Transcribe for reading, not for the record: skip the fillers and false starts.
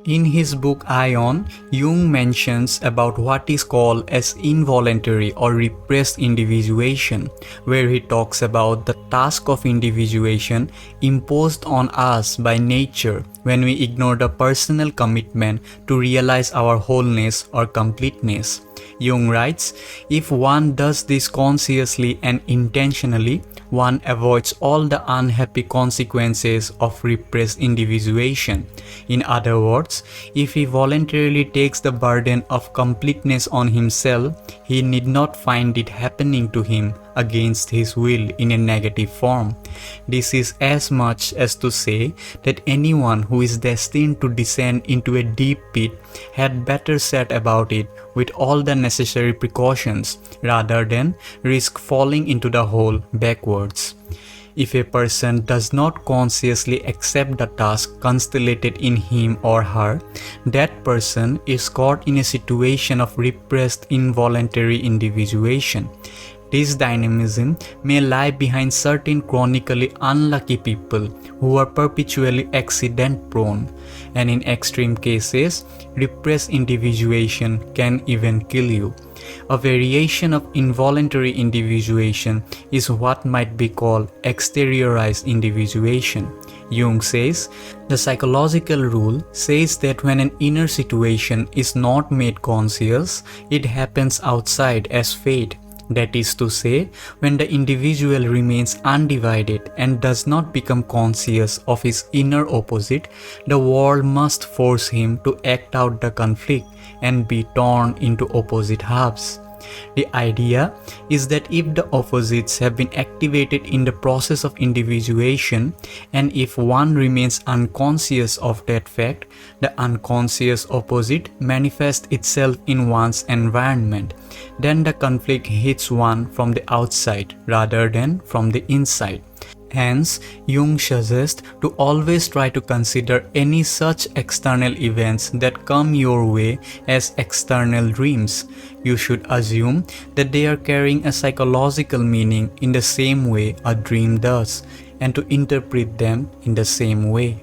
In his book Aion, Jung mentions about what is called as involuntary or repressed individuation, where he talks about the task of individuation imposed on us by nature when we ignore the personal commitment to realize our wholeness or completeness. Jung writes, if one does this consciously and intentionally, one avoids all the unhappy consequences of repressed individuation. In other words, if he voluntarily takes the burden of completeness on himself, he need not find it happening to him against his will in a negative form. This is as much as to say that anyone who is destined to descend into a deep pit had better set about it with all the necessary precautions rather than risk falling into the hole backwards. If a person does not consciously accept the task constellated in him or her, that person is caught in a situation of repressed involuntary individuation. This dynamism may lie behind certain chronically unlucky people who are perpetually accident-prone, and in extreme cases, repressed individuation can even kill you. A variation of involuntary individuation is what might be called exteriorized individuation. Jung says, the psychological rule says that when an inner situation is not made conscious, it happens outside as fate. That is to say, when the individual remains undivided and does not become conscious of his inner opposite, the world must force him to act out the conflict and be torn into opposite halves. The idea is that if the opposites have been activated in the process of individuation, and if one remains unconscious of that fact, the unconscious opposite manifests itself in one's environment. Then the conflict hits one from the outside rather than from the inside. Hence, Jung suggests to always try to consider any such external events that come your way as external dreams. You should assume that they are carrying a psychological meaning in the same way a dream does, and to interpret them in the same way.